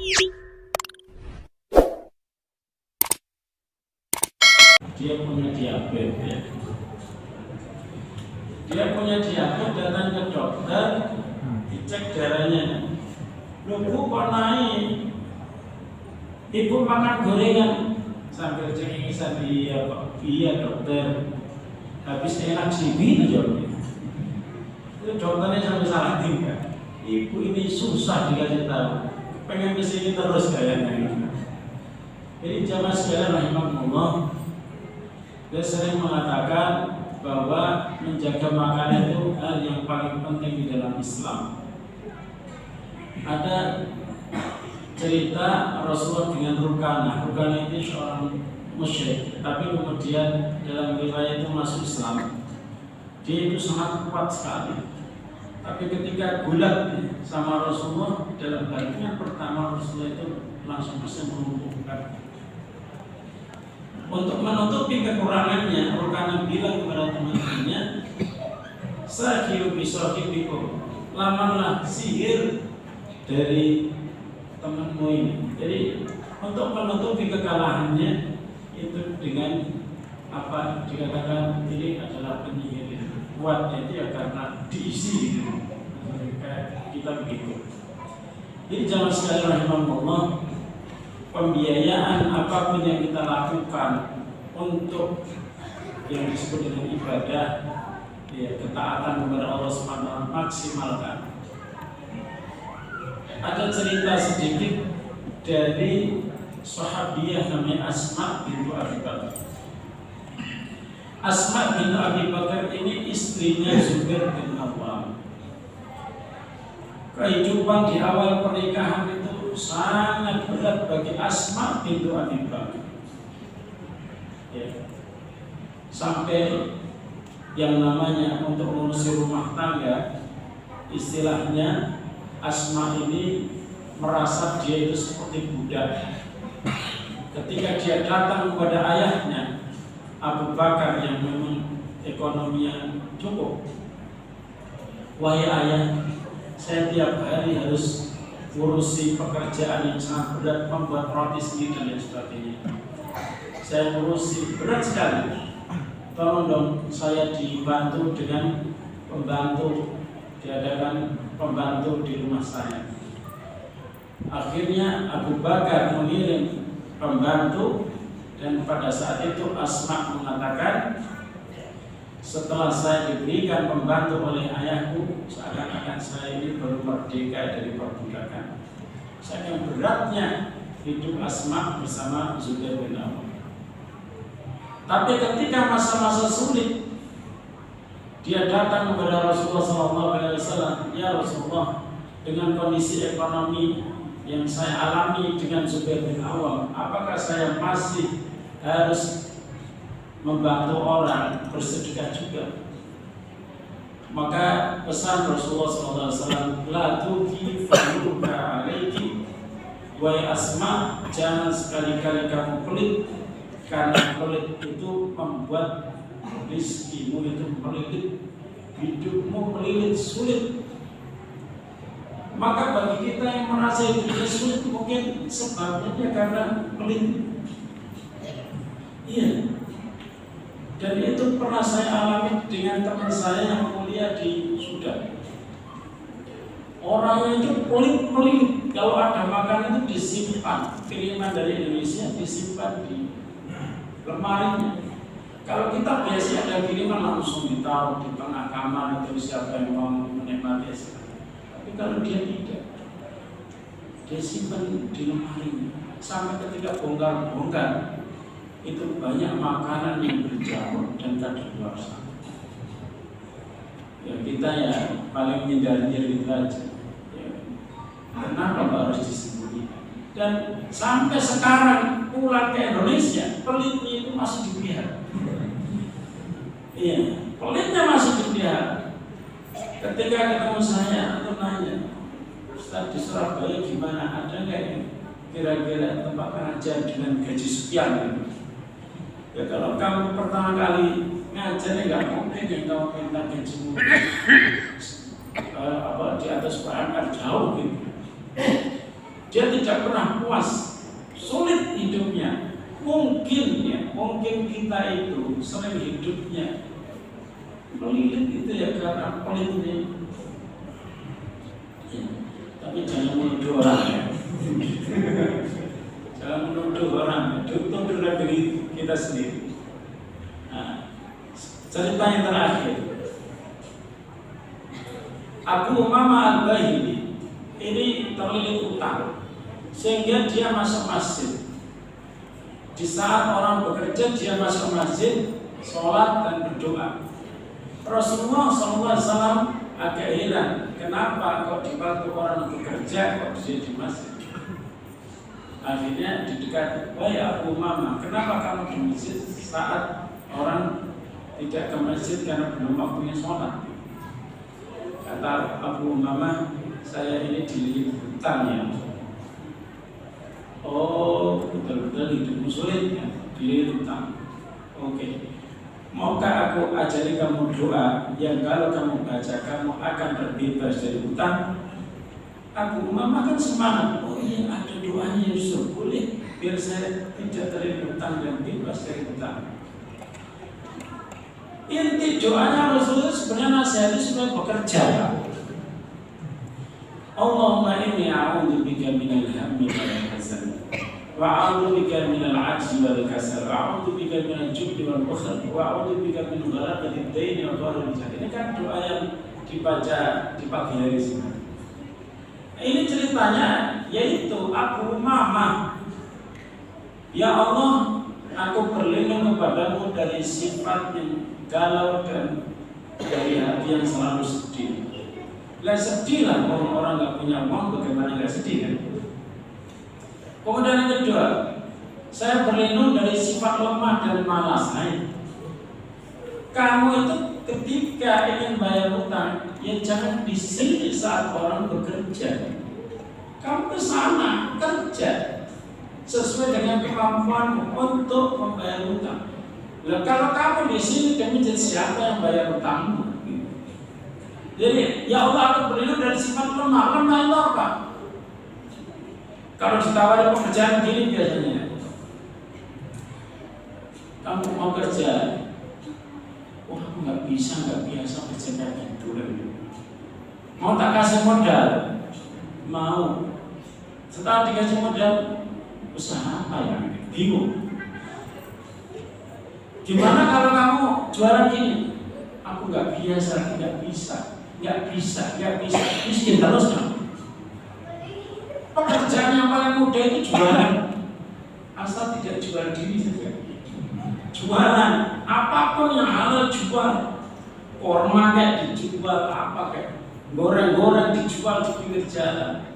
Dia punya diabetes ya. Dia punya diabetes, datang ke dokter, dicek darahnya. Loh bu kok naik? Ibu makan gorengan sambil cengengisan. Iya kok, iya dokter. Habis enak sih gitu jawabnya. Itu dokternya sampai salah tingkah. Ibu ini susah dikasih tahu. Pengen kesini terus kayaknya. Jadi jamaah sekalian rahimahullah, dia sering mengatakan bahwa menjaga makanan itu hal yang paling penting di dalam Islam. Ada cerita Rasulullah dengan Rukanah. Rukanah itu seorang musyrik, tapi kemudian dalam riwayat itu masuk Islam. Dia itu sangat kuat sekali. Tapi ketika gulat sama Rasulullah, dalam baliknya pertama Rasulullah itu langsung bisa melumpuhkan. Untuk menutupi kekurangannya, Rukanah bilang kepada teman-temannya, "Sahiru bisahibikum, lamanlah sihir dari temanmu ini." Jadi untuk menutupi kekalahannya itu dengan apa dikatakan ini adalah penyihir kuatnya itu ya karena diisi gitu. Kayak kita begitu. Jadi jangan sekali rahimahullah, pembiayaan apapun yang kita lakukan untuk yang disebut dengan ibadah, ya, ketaatan kepada Allah SWT maksimalkan. Ada cerita sedikit dari sahabiah namanya Asma bintu Abi Bakar. Asma bintu Abi Bakar ini istrinya Zubair bin Awwam. Kehidupan di awal pernikahan itu sangat berat bagi Asma bintu Abi Bakar. Ya. Sampai yang namanya untuk mengurusi rumah tangga, istilahnya Asma ini merasa dia itu seperti budak. Ketika dia datang kepada ayahnya Abu Bakar yang memang ekonominya cukup, "Wahai ayah, saya tiap hari harus ngurusi pekerjaan yang sangat berat, membuat roti sendiri dan lain sebagainya. Saya ngurusi berat sekali. Tolong dong saya dibantu dengan pembantu, diadakan pembantu di rumah saya." Akhirnya Abu Bakar mengirim pembantu, dan pada saat itu Asma mengatakan, "Setelah saya diberikan pembantu oleh ayahku, seakan-akan saya ini baru merdeka dari perbudakan." Saking beratnya hidup Asma bersama Zubair bin Awwam. Tapi ketika masa-masa sulit, dia datang kepada Rasulullah SAW, "Ya Rasulullah, dengan kondisi ekonomi yang saya alami dengan Zubair bin Awwam, apakah saya masih harus membantu orang bersedekah juga?" Maka pesan Rasulullah SAW, "La tuki faluka alaiki, wahai Asma, jangan sekali-kali kamu pelit, karena pelit itu membuat rizkimu itu melilit, hidupmu melilit, sulit." Maka bagi kita yang merasa hidupnya sulit, mungkin sebabnya karena pelit. Iya. Dan itu pernah saya alami dengan teman saya yang kuliah di Sudan. Orangnya itu pelit. Kalau ada makanan itu disimpan, kiriman dari Indonesia disimpan di lemarinya. Kalau kita biasanya ada kiriman langsung ditaruh di tengah kamar, itu siapa yang mau menikmati. Tapi kalau dia tidak, dia simpan di lemari sampai ketika bongkar-bongkar itu banyak makanan yang berjamur dan kadaluarsa. Ya kita ya paling menghindari itu aja. Ya. Kenapa harus disembunyikan? Dan sampai sekarang pulang ke Indonesia, pelitnya itu masih dipelihara. Iya, pelitnya masih dipelihara. Ketika ketemu saya, aku nanya, "Ustaz, di Surabaya gimana? Ada nggak yang kira-kira tempat pengajian dengan gaji sekian?" Gitu. Ya kalau kamu pertama kali ngajar, nggak mungkin yang kamu minta gajimu di atas UMR jauh gitu. Dia tidak pernah puas, sulit hidupnya. Mungkin kita itu sering hidupnya melilit itu ya karena pelit ini. Ya, tapi jangan menuduh orang ya. Jangan menuduh orang, tuduh diri kita sendiri. Nah, cerita yang terakhir, Abu Umamah Al-Bahili ini terlilit utang sehingga dia masuk masjid. Di saat orang bekerja dia masuk masjid, sholat dan berdoa. Rasulullah SAW agak heran, kenapa kok di waktu orang bekerja kok dia di masjid? Akhirnya didekati, wahai Abu Umamah, kenapa kamu di masjid saat orang tidak ke masjid karena belum waktunya sholat? Kata Abu Umamah, saya ini dililit hutang ya. Oh, betul-betul hidupmu sulit ya, dililit hutang. Oke. Maukah aku ajari kamu doa yang kalau kamu baca kamu akan terbebas dari hutang? Abu Umamah kan semangat. Oh iya, ada doanya Yusuf, boleh biar saya tidak terlilit hutang dan bebas dari hutang. Inti doanya Rasulullah sebenarnya nasihatnya supaya bekerja. Allahumma inni a'udzubika minal hammi wal hazan wa a'udzubika minal 'ajzi wal kasal wa a'udzubika minal jubni wal bukhl wa a'udzubika min ghalabati ad-daini wa ghalabati al-jahl. Ini kan doa yang dibaca di pagi hari sebenarnya. Ini ceritanya yaitu Abu Umamah, ya Allah, aku berlindung kepadamu dari sifat yang galau dan dari hati yang selalu sedih. Lah sedih lah, orang nggak punya uang bagaimana nggak sedih kan? Kemudian yang kedua, saya berlindung dari sifat lemah dan malas. Kamu itu ketika ingin bayar utang, ya jangan di sini saat orang bekerja. Kamu ke sana kerja sesuai dengan kemampuanmu untuk membayar utang. Nah, kalau kamu di sini kamu jadi siapa yang bayar utangmu? Jadi, ya Allah, aku berlindung dari sifat lemah. Lemah itu apa? Kalau ditawari pekerjaan gini biasanya, kamu mau kerja, wah aku nggak biasa kerja kayak gitu. Mau tak kasih modal? Mau. Setelah dikasih modal, usaha apa ya? Bingung. Gimana kalau kamu jualan gini? Aku nggak biasa, nggak bisa, miskin terus kan? Pekerjaan yang paling mudah itu jualan, asal tidak jual diri saja. Jualan, apapun yang halal jual, korma kayak dijual, apa kayak goreng-goreng dijual di pinggir jalan.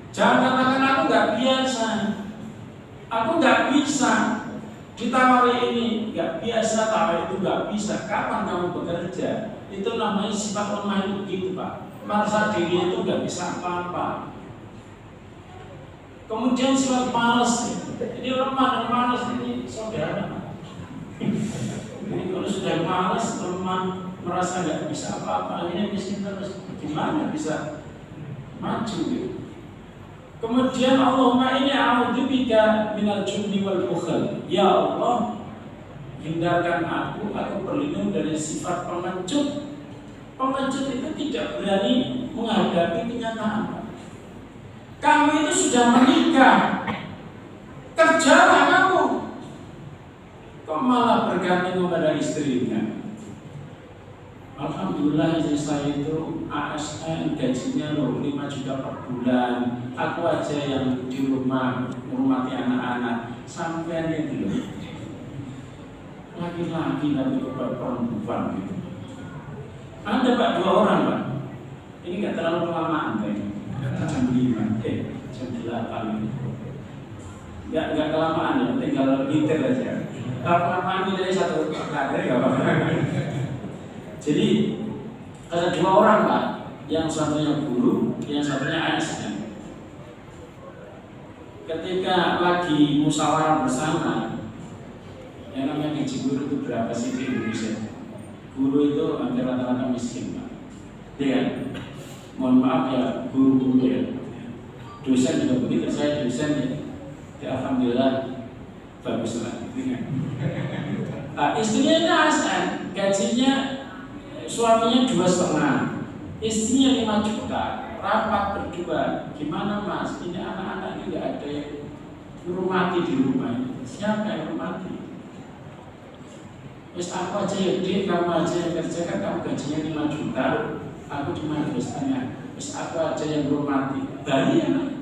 Jangan katakan aku nggak biasa, aku nggak bisa. Ditawari ini nggak biasa, tawar itu nggak bisa. Kapan kamu bekerja? Itu namanya sifat lemah itu begitu Pak. Merasa diri itu nggak bisa apa-apa. Kemudian sifat malas. Jadi lemah dan malas ini saudara. Jadi kalau sudah malas, lemah, merasa nggak bisa apa-apa, ini miskin terus. Gimana bisa maju gitu? Kemudian Allahumma inni a'udzubika minal jubni wal bukhl. Ya Allah, hindarkan aku berlindung dari sifat pengecut. Pengecut itu tidak berani menghadapi kenyataan. Kamu itu sudah menikah, kerjalah kamu, kok malah bergantung kepada istrinya. Alhamdulillah istri saya itu ASN, gajinya 5 juta per bulan. Aku aja yang di rumah menghormati anak-anak. Sampai itu loh, laki-laki tapi kepada perempuan gitu. Ada Pak 2 orang Pak. Ini nggak terlalu kelamaan Pak. Jam 5, jam 8 ini. Nggak kelamaan ya, tinggal ngitir aja. Kalau kelamaan ini dari 1 kali nggak apa-apa. Jadi ada 2 orang Pak, yang satunya guru, yang satunya ASN. Ketika lagi musyawarah bersama, yang namanya gaji guru itu berapa sih di Indonesia? Guru itu hampir rata-rata miskin Pak. Ya, mohon maaf ya guru-guru ya. Dosen juga begitu, saya dosen ya alhamdulillah bagus lah. Nah, istrinya ini ASN, gajinya suaminya 2,5, istrinya 5 juta, rapat berdua, gimana mas? Ini anak-anak ini nggak ada yang ngurmati di rumah ini. Siapa yang ngurmati? Wes aku aja ya dik, kamu aja yang kerjakan, kamu gajinya 5 juta, aku cuma 2,5. Wes aku aja yang ngurmati. Dari anak